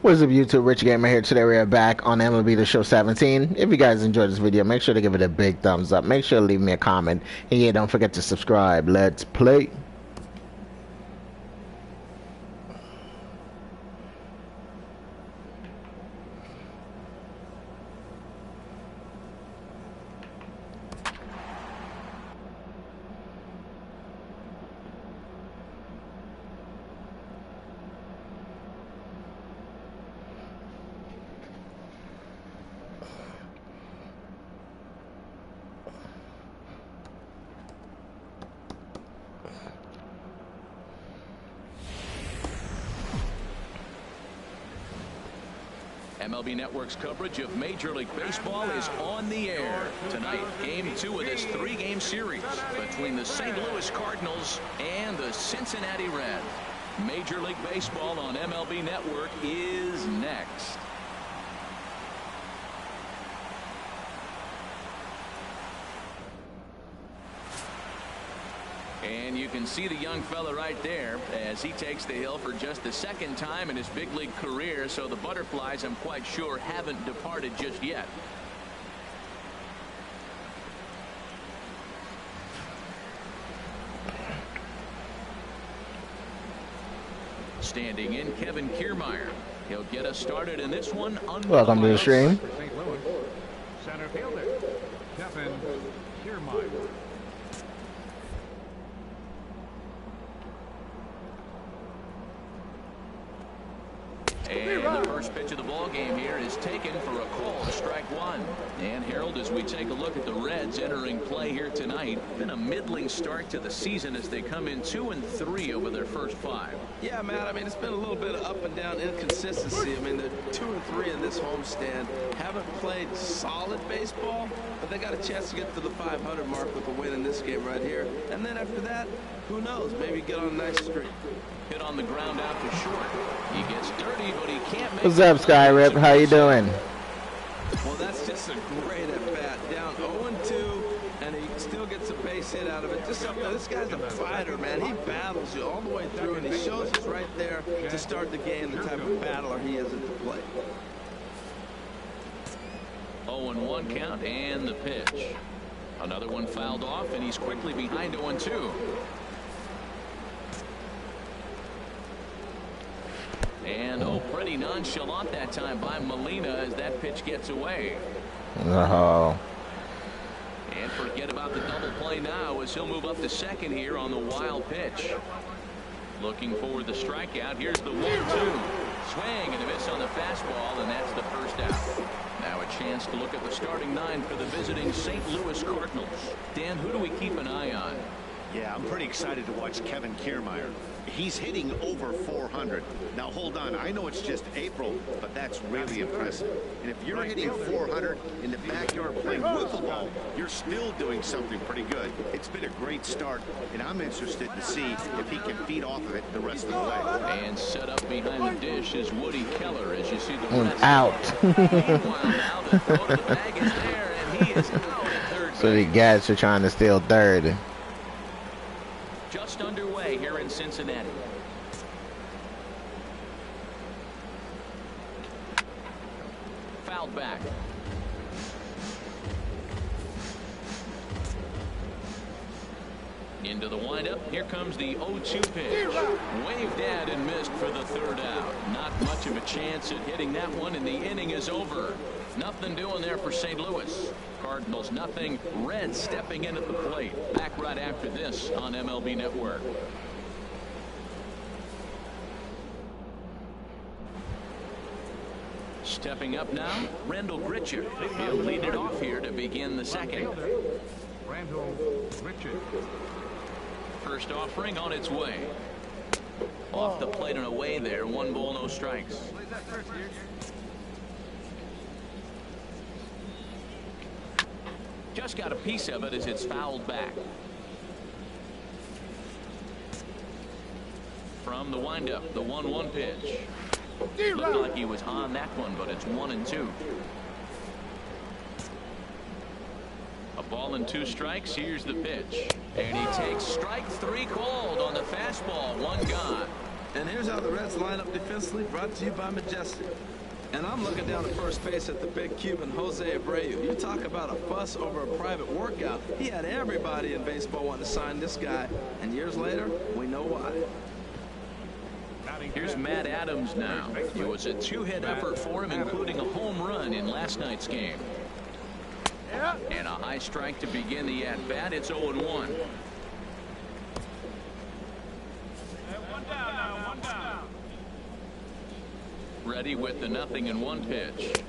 What's up, YouTube? Rich Gamer here. Today we are back on MLB The Show 17. If you guys enjoyed this video, make sure to give it a big thumbs up. Make sure to leave me a comment. And yeah, don't forget to subscribe. Let's play. MLB Network's coverage of Major League Baseball is on the air. Tonight, Game 2 of this 3-game series between the St. Louis Cardinals and the Cincinnati Reds. Major League Baseball on MLB Network is next. And you can see the young fella right there as he takes the hill for just the second time in his big league career. So the butterflies, I'm quite sure, haven't departed just yet. Standing in, Kevin Kiermaier. He'll get us started in this one. Welcome to the stream. Center fielder, Kevin Kiermaier. And the first pitch of the ball game here is taken for a call, strike one. And Harold, as we take a look at the Reds entering play here tonight, been a middling start to the season as they come in 2-3 over their first 5. Yeah, Matt, I mean, it's been a little bit of up and down inconsistency. I mean, they're 2-3 in this homestand. Haven't played solid baseball, but they got a chance to get to the 500 mark with a win in this game right here. And then after that, who knows? Maybe get on a nice streak. Hit on the ground out to short. He gets dirty, but he can't make. What's up, Skyrip? How you doing? Well, that's just a great at-bat. Down 0-2, and he still gets a base hit out of it. Just something. This guy's a fighter, man. He battles you all the way through, and he shows us right there to start the game the type of battler he is at the plate. 0-1 count, and the pitch. Another one fouled off, and he's quickly behind 0-2. And pretty nonchalant that time by Molina as that pitch gets away. Oh. And forget about the double play now as he'll move up to second here on the wild pitch. Looking for the strikeout. Here's the 1-2. Swing and a miss on the fastball, and that's the first out. Now a chance to look at the starting 9 for the visiting St. Louis Cardinals. Dan, who do we keep an eye on? Yeah, I'm pretty excited to watch Kevin Kiermaier. He's hitting over 400. Now, hold on. I know it's just April, but that's really impressive. And if you're hitting 400 in the backyard playing wiffle ball, you're still doing something pretty good. It's been a great start, and I'm interested to see if he can feed off of it the rest of the way. And set up behind the dish is Woody Keller as you see the Reds. Out. Meanwhile, now the throw to the bag is there, and he is out at third. So the guys are trying to steal third. Just underway here in Cincinnati. Fouled back. Into the windup. Here comes the 0-2 pitch. Waved at and missed for the third out. Not much of a chance at hitting that one, and the inning is over. Nothing doing there for St. Louis. Cardinals nothing. Reds stepping in at the plate. Back right after this on MLB Network. Stepping up now, Randall Gritcher. He'll lead it off here to begin the second. Randall Richard. First offering on its way. Off the plate and away there. 1 ball, no strikes. Just got a piece of it as it's fouled back. From the windup, the 1-1 pitch. Looked like he was on that one, but it's 1-2. A ball and 2 strikes. Here's the pitch. And he takes strike 3 called on the fastball. 1 gone. And here's how the Reds line up defensively, brought to you by Majestic. And I'm looking down at first base at the big Cuban, Jose Abreu. You talk about a fuss over a private workout. He had everybody in baseball wanting to sign this guy. And years later, we know why. Here's Matt Adams now. It was a two-hit effort for him, including a home run in last night's game. And a high strike to begin the at-bat. It's 0-1. One down now, one down. Ready with the 0-1 pitch.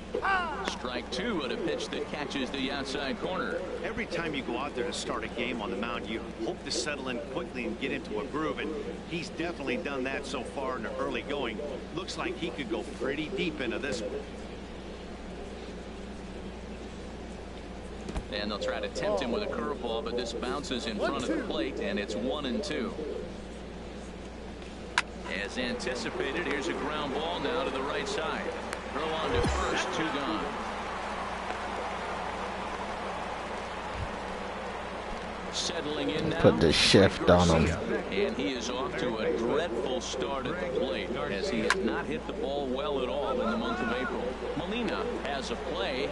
Strike two at a pitch that catches the outside corner. Every time you go out there to start a game on the mound, you hope to settle in quickly and get into a groove, and he's definitely done that so far in the early going. Looks like he could go pretty deep into this one. And they'll try to tempt him with a curveball, but this bounces in front of the plate, and it's 1-2. As anticipated, here's a ground ball now to the right side. Throw on to first, 2 gone. Settling in now. Put the shift on him. And he is off to a dreadful start at the plate, as he has not hit the ball well at all in the month of April. Molina has a play.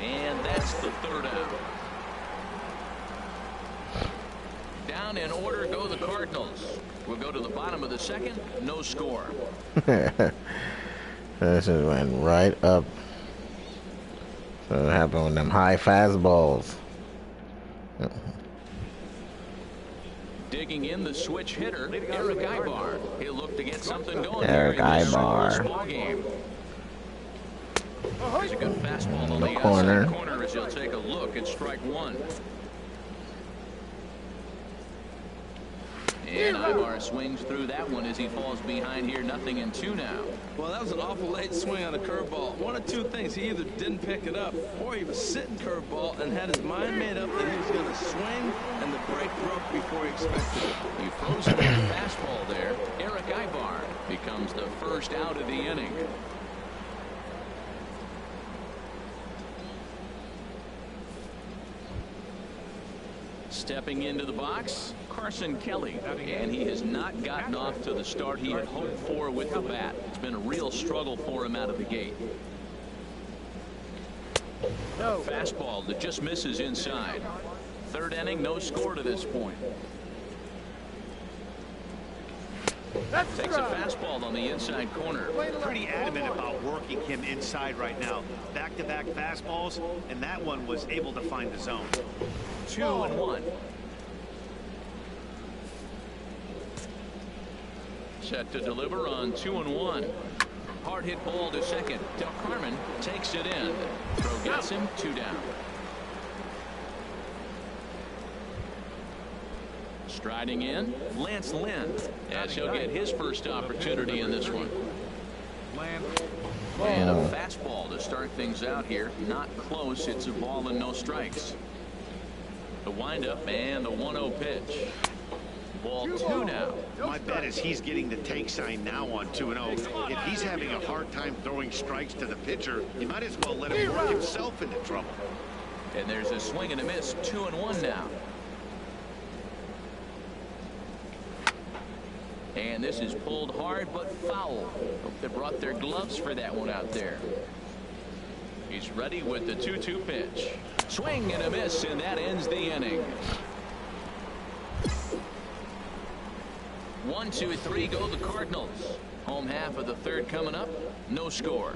And that's the 3rd out. Down in order go the Cardinals. We'll go to the bottom of the 2nd. No score. This just went right up. So what happened with them high fastballs? Digging in the switch hitter, Eric Ibar. He'll look to get something going. Eric here in this Ibar. ball game. Here's a good fastball on the corner. outside corner as he'll take a look at strike 1. And Ibar swings through that one as he falls behind here. 0-2 now. Well, that was an awful late swing on a curveball. One of two things. He either didn't pick it up or he was sitting curveball and had his mind made up that he was going to swing, and the break broke before he expected it. He throws him a fastball there. Eric Ibar becomes the first out of the inning. Stepping into the box, Carson Kelly, and he has not gotten off to the start he had hoped for with the bat. It's been a real struggle for him out of the gate. Fastball that just misses inside. 3rd inning, no score to this point. Takes a fastball on the inside corner. Pretty adamant about working him inside right now. Back-to-back fastballs, and that one was able to find the zone. 2-1. Set to deliver on 2-1. Hard hit ball to second. Del Carmen takes it in. Throw gets him, 2 down. Striding in, Lance Lynn, as he'll get his first opportunity in this one. And a fastball to start things out here. Not close. It's a ball and no strikes. The windup and the 1-0 pitch. Ball 2 now. My bet is he's getting the take sign now on 2-0. If he's having a hard time throwing strikes to the pitcher, you might as well let him work himself into trouble. And there's a swing and a miss. 2-1 now. And this is pulled hard but foul. Hope they brought their gloves for that one out there. He's ready with the 2-2 pitch. Swing and a miss, and that ends the inning. 1, 2, 3 go the Cardinals. Home half of the 3rd coming up. No score.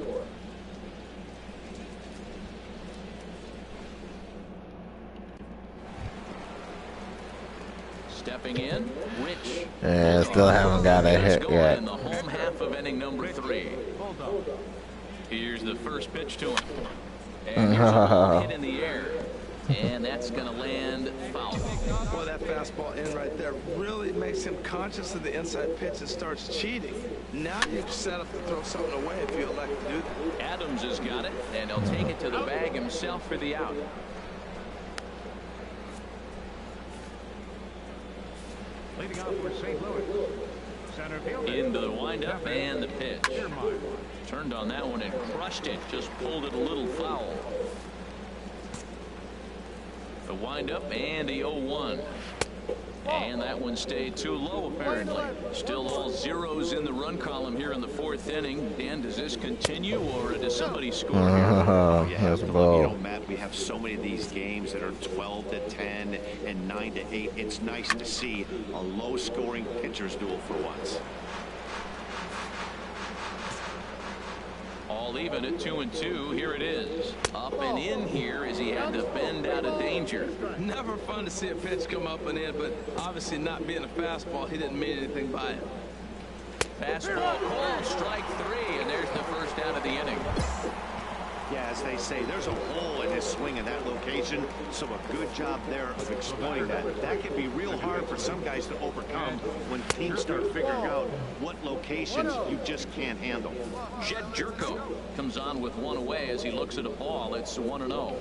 Stepping in, Rich. Yeah, still haven't got a hit yet. In the home half of inning number 3. Here's the first pitch to him. And here's a hit in the air. And that's going to land foul. Boy, that fastball in right there really makes him conscious of the inside pitch and starts cheating. Now you're set up to throw something away if you elect to do that. Adams has got it, and he'll take it to the bag himself for the out. Leading off for St. Louis. Center fielder. Into the windup and the pitch. Turned on that one and crushed it. Just pulled it a little foul. The windup and the 0-1. And that one stayed too low, apparently. Still all zeros in the run column here in the 4th inning. Dan, does this continue, or does somebody score here? That's ball. You know, Matt, we have so many of these games that are 12 to 10 and 9 to 8. It's nice to see a low-scoring pitcher's duel for once. All even at 2-2. Here it is. Up and in here as he had to bend out of danger. Never fun to see a pitch come up and in, but obviously not being a fastball, he didn't mean anything by it. Fastball called, strike 3, and there's the first out of the inning. Yeah, as they say, there's a hole in his swing in that location, so a good job there of exploiting that. That can be real hard for some guys to overcome when teams start figuring out what locations you just can't handle. Jed Jerko comes on with one away as he looks at a ball. It's 1-0.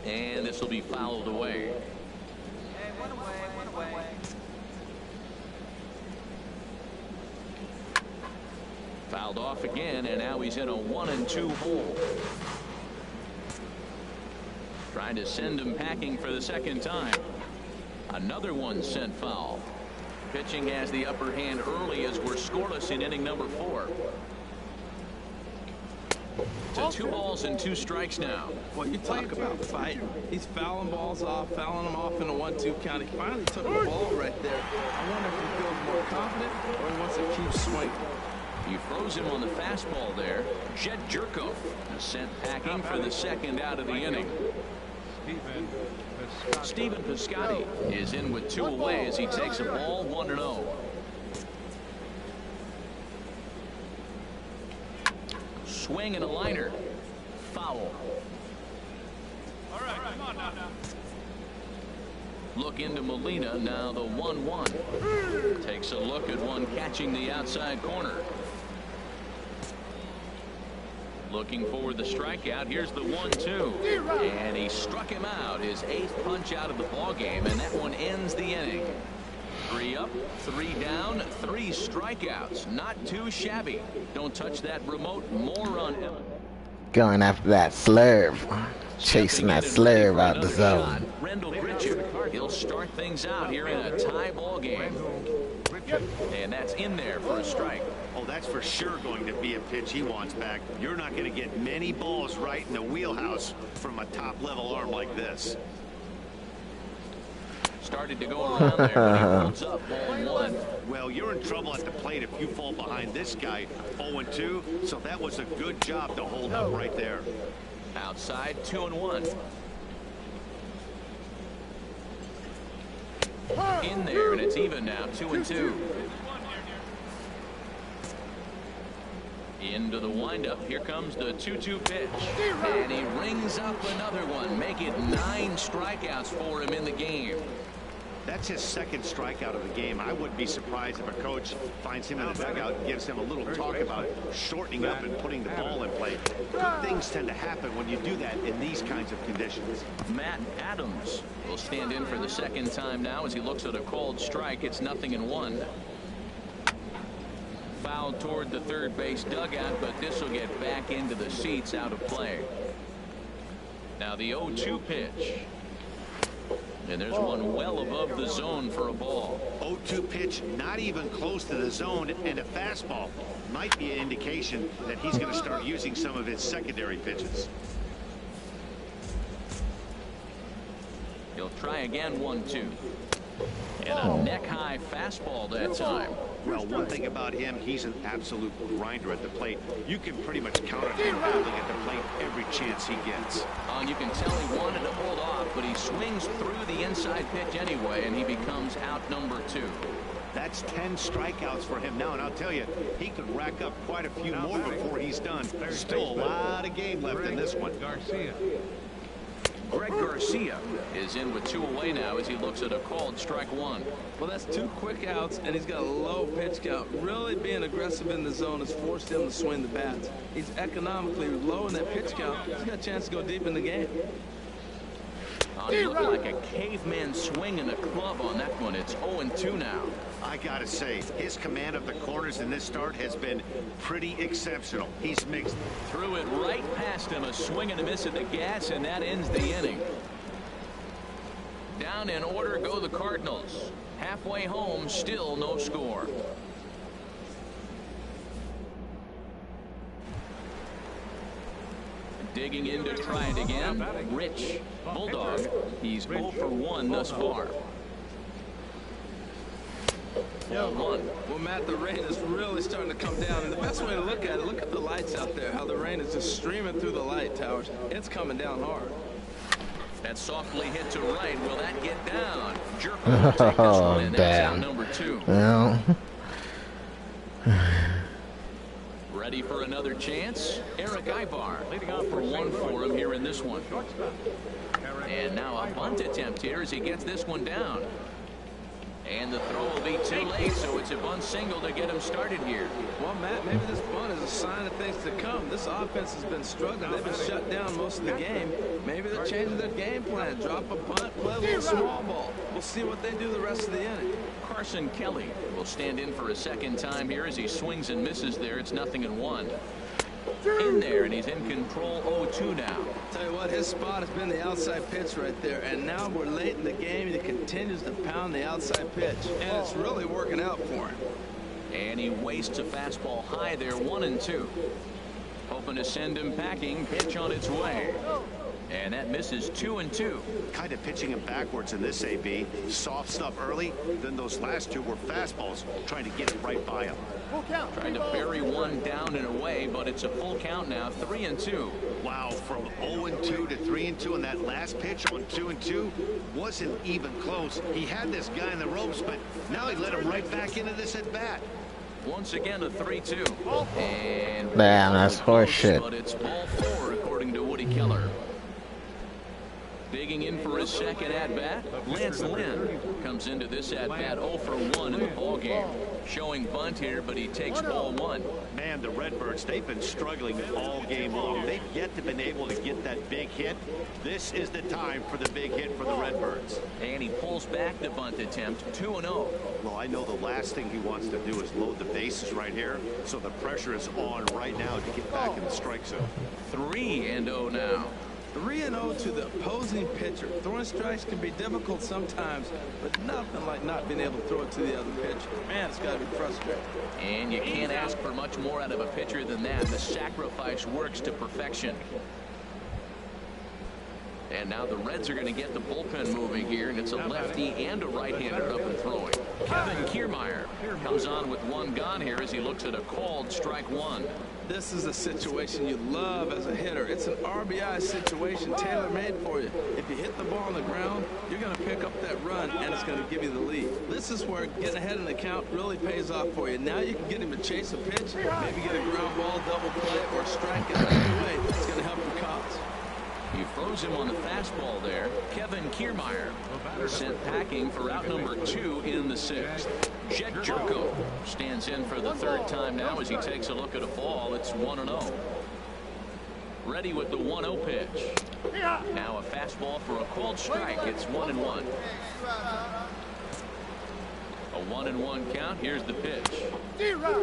And this will be fouled away. Fouled off again, and now he's in a 1-2 hole. Trying to send him packing for the second time. Another one sent foul. Pitching has the upper hand early as we're scoreless in inning number 4. To 2 balls and 2 strikes now. Well, you talk about fight. He's fouling balls off, fouling them off in a 1-2 count. He finally took the ball right there. I wonder if he feels more confident or he wants to keep swinging. He froze him on the fastball there. Jed Jerko sent packing for the second out of the inning. Stephen Piscotty is in with 2 away as he takes a ball 1-0. Swing and a liner. Foul. All right, come on now. Look into Molina, now the 1-1. Takes a look at one catching the outside corner. Looking for the strikeout. Here's the 1-2. And he struck him out. His 8th punch out of the ball game, and that one ends the inning. 3 up, 3 down, 3 strikeouts. Not too shabby. Don't touch that remote. More on him. Going after that slurve. Chasing that slurve out the zone. Rendell Pritchard. He'll start things out here in a tie ball game. And that's in there for a strike. Oh, that's for sure going to be a pitch he wants back. You're not going to get many balls right in the wheelhouse from a top-level arm like this. Started to go around there, but he holds up 1-1. Well, you're in trouble at the plate if you fall behind this guy 0-2, so that was a good job to hold up right there. Outside 2-1. In there, and it's even now 2-2. Into the windup. Here comes the 2-2 pitch. And he rings up another one. Make it 9 strikeouts for him in the game. That's his 2nd strikeout of the game. I wouldn't be surprised if a coach finds him in the dugout and gives him a little talk about shortening up and putting the ball in play. Good things tend to happen when you do that in these kinds of conditions. Matt Adams will stand in for the 2nd time now as he looks at a called strike. It's 0-1. Foul toward the 3rd base dugout, but this will get back into the seats, out of play. Now the 0-2 pitch. And there's one well above the zone for a ball. 0-2 pitch, not even close to the zone, and a fastball might be an indication that he's going to start using some of his secondary pitches. He'll try again, 1-2. And a neck-high fastball that time. Well, one thing about him, he's an absolute grinder at the plate. You can pretty much count on him battling at the plate every chance he gets. And you can tell he wanted to hold off, but he swings through the inside pitch anyway, and he becomes out number 2. That's 10 strikeouts for him now, and I'll tell you, he could rack up quite a few more before he's done. Still a lot of game left in this one. Greg Garcia is in with 2 away now as he looks at a called strike 1. Well, that's 2 quick outs, and he's got a low pitch count. Really being aggressive in the zone has forced him to swing the bats. He's economically low in that pitch count. He's got a chance to go deep in the game. He looked like a caveman swinging a club on that one. It's 0-2 now. I gotta say, his command of the corners in this start has been pretty exceptional. He's mixed. Threw it right past him, a swing and a miss at the gas, and that ends the inning. Down down, in order go the Cardinals. Halfway home, still no score. Digging in to try it again, Rich. Bulldog, he's 0 for 1 thus far. 1. Well, Matt, the rain is really starting to come down, and the best way to look at it, look at the lights out there, how the rain is just streaming through the light towers. It's coming down hard. That softly hit to right. Will that get down? Jerko will take this one in. That's out number 2. Well. Ready for another chance? Eric Ibar leading off for 1 for him here in this one. And now a bunt attempt here as he gets this one down. And the throw will be too late, so it's a bunt single to get him started here. Well, Matt, maybe this bunt is a sign of things to come. This offense has been struggling. They've been shut down most of the game. Maybe they're changing their game plan. Drop a bunt, play a little small ball. We'll see what they do the rest of the inning. Carson Kelly will stand in for a second time here as he swings and misses there. It's 0-1. In there, and he's in control 0-2 now. Tell you what, his spot has been the outside pitch right there, and now we're late in the game, and he continues to pound the outside pitch, and it's really working out for him. And he wastes a fastball high there, 1-2. Hoping to send him packing. Pitch on its way. And that misses 2-2. Kind of pitching him backwards in this AB. Soft stuff early, then those last 2 were fastballs, trying to get it right by him. Trying to bury one down and away, but it's a full count now, 3-2. Wow, from 0-2 to 3-2, and that last pitch on 2-2 wasn't even close. He had this guy in the ropes, but now he let him right back into this at bat. Once again, a 3-2. And damn, that's horseshit. But it's ball 4, according to Woody Keller. Digging in for his second at-bat, Lance Lynn comes into this at-bat 0 for 1 in the ballgame. Showing bunt here, but he takes ball 1. Man, the Redbirds, they've been struggling all game long. They've yet to been able to get that big hit. This is the time for the big hit for the Redbirds. And he pulls back the bunt attempt, 2-0. Well, I know the last thing he wants to do is load the bases right here, so the pressure is on right now to get back in the strike zone. 3-0 now. 3-0 to the opposing pitcher. Throwing strikes can be difficult sometimes, but nothing like not being able to throw it to the other pitcher. Man, it's got to be frustrating. And you can't ask for much more out of a pitcher than that. The sacrifice works to perfection. And now the Reds are going to get the bullpen moving here, and it's a lefty and a right-hander up and throwing. Kevin Kiermaier comes on with 1 gone here as he looks at a called strike 1. This is a situation you love as a hitter. It's an RBI situation tailor-made for you. If you hit the ball on the ground, you're going to pick up that run, and it's going to give you the lead. This is where getting ahead in the count really pays off for you. Now you can get him to chase a pitch, maybe get a ground ball, double play, or strike it. Either way, it's going to help your cause. He throws him on the fastball there. Kevin Kiermaier sent packing for out number 2 in the 6th. Jed Jerko stands in for the 3rd time now as he takes a look at a ball. It's 1-0. Ready with the 1-0 pitch. Now a fastball for a called strike. It's 1-1. A 1-1 count. Here's the pitch.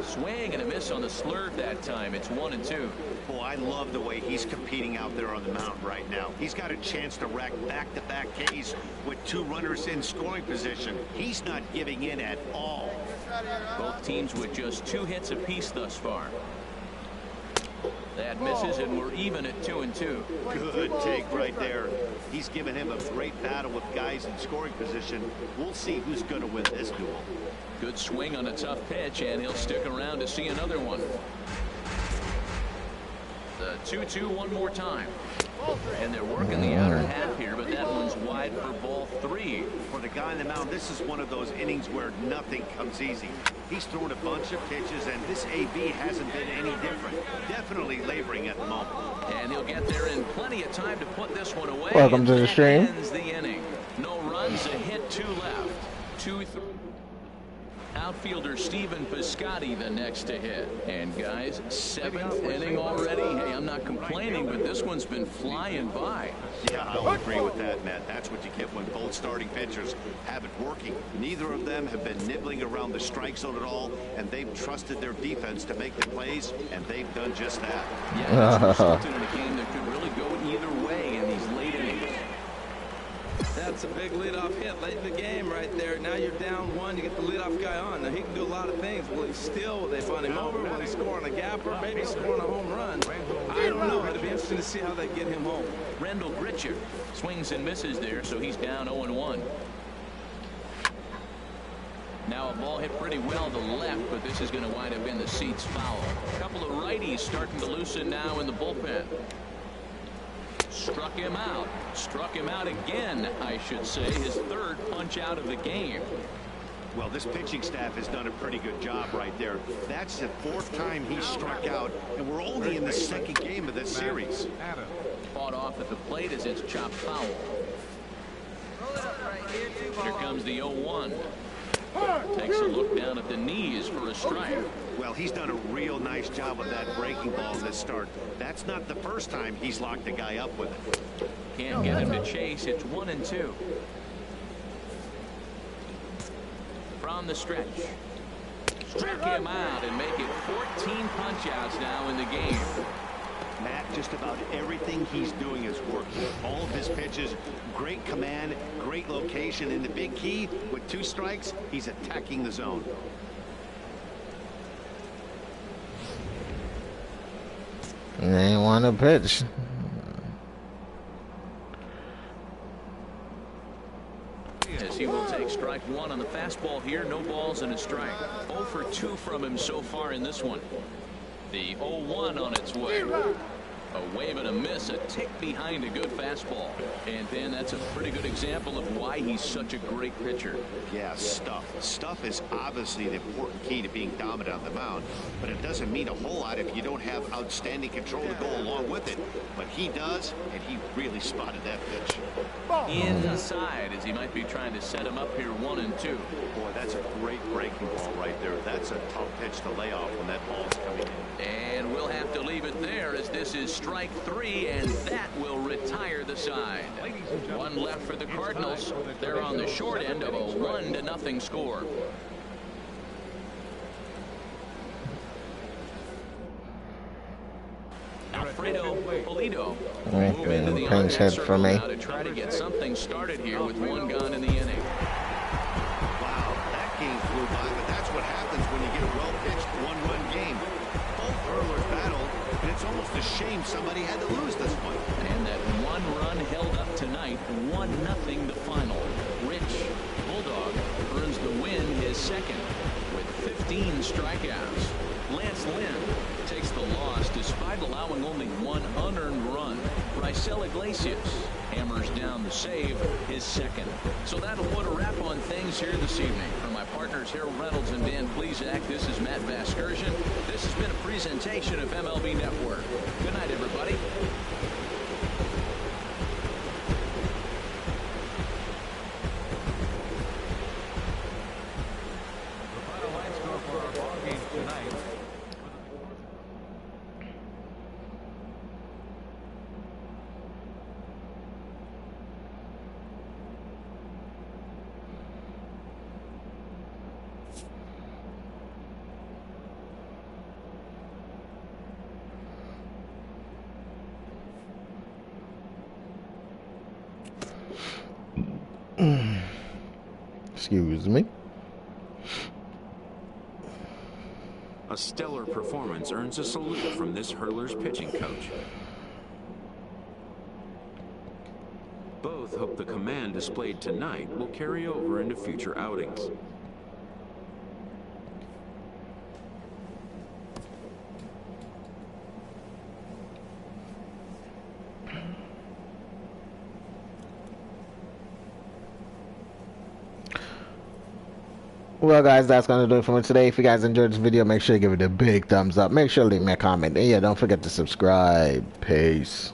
Swing and a miss on the slurve that time. It's 1-2. Boy, I love the way he's competing out there on the mound right now. He's got a chance to rack back-to-back Ks with 2 runners in scoring position. He's not giving in at all. Both teams with just 2 hits apiece thus far. That misses, and we're even at 2-2. Good take right there. He's given him a great battle with guys in scoring position. We'll see who's going to win this duel. Good swing on a tough pitch, and he'll stick around to see another one. The 2-2 one more time. And they're working the outer half here, but that one's wide for ball 3. For the guy on the mound, this is one of those innings where nothing comes easy. He's thrown a bunch of pitches, and this AB hasn't been any different. Definitely laboring at the moment. And he'll get there in plenty of time to put this one away. Welcome to the stream. Ends the inning. No runs, a hit, 2 left. 2-3. Outfielder Stephen Piscotty the next to hit. And guys, 7th inning already. Hey, I'm not complaining, but this one's been flying by. Yeah, I'll agree with that, Matt. That's what you get when both starting pitchers have it working. Neither of them have been nibbling around the strike zone at all, and they've trusted their defense to make the plays, and they've done just that. Yeah, that's resulted in a game that could really go either way in these late innings. That's a big leadoff hit late in the game right there. Now you're down one. You get the leadoff guy on. Now he can do a lot of things. Will he steal? Will they find him over? Will he score on a gapper? Maybe score on a home run. I don't know. It'll be interesting to see how they get him home. Rendell Gritcher swings and misses there, so he's down 0-1. Now a ball hit pretty well to left, but this is going to wind up in the seats foul. A couple of righties starting to loosen now in the bullpen. Struck him out. Struck him out again, I should say. His third punch out of the game. Well, this pitching staff has done a pretty good job right there. That's the fourth time he's struck out, and we're only in the second game of this series. Fought off at the plate as it's chopped foul. Here comes the 0-1. Takes a look down at the knees for a strike. Well, he's done a real nice job of that breaking ball in this start. That's not the first time he's locked a guy up with it. Can't get him to chase. It's 1-2. From the stretch. Struck him out and make it 14 punch-outs now in the game. Matt, just about everything he's doing is working. All of his pitches, great command, great location, and the big key, with 2 strikes, he's attacking the zone. They want to pitch. As he will take strike 1 on the fastball here. No balls and a strike. 0 for 2 from him so far in this one. The 0-1 on its way. A wave and a miss, a tick behind a good fastball. And then that's a pretty good example of why he's such a great pitcher. Yeah, stuff. Stuff is obviously the important key to being dominant on the mound, but it doesn't mean a whole lot if you don't have outstanding control to go along with it. But he does, and he really spotted that pitch. Inside, as he might be trying to set him up here 1-2. Boy, that's a great breaking ball right there. That's a tough pitch to lay off when that ball's coming in. And we'll have to leave it there, as this is strike 3, and that will retire the side. 1 left for the Cardinals. They're on the short end of a 1-0 score. Alfredo Pulido move into the pinch hit for me. now to try to get something started here with 1 gone in the inning. Wow, that game flew by, but that's what happens when you get a well-pitched 1-run game. Both hurlers battled, and it's almost a shame somebody had to lose this one. And that 1 run held up tonight, 1-0 the final. Rich Bulldog earns the win, his second, with 15 strikeouts. Lance Lynn takes the loss despite allowing only 1 unearned run. Raisel Iglesias hammers down the save, his second. So that'll put a wrap on things here this evening. For my partners Harold Reynolds and Dan Plesac, this is Matt Vasgersian. This has been a presentation of MLB Network. Good night, everybody. The final line score for our ball game tonight. Excuse me. A stellar performance earns a salute from this hurler's pitching coach. Both hope the command displayed tonight will carry over into future outings. Well, guys, that's going to do it for me today. If you guys enjoyed this video, make sure to give it a big thumbs up. Make sure to leave me a comment. And yeah, don't forget to subscribe. Peace.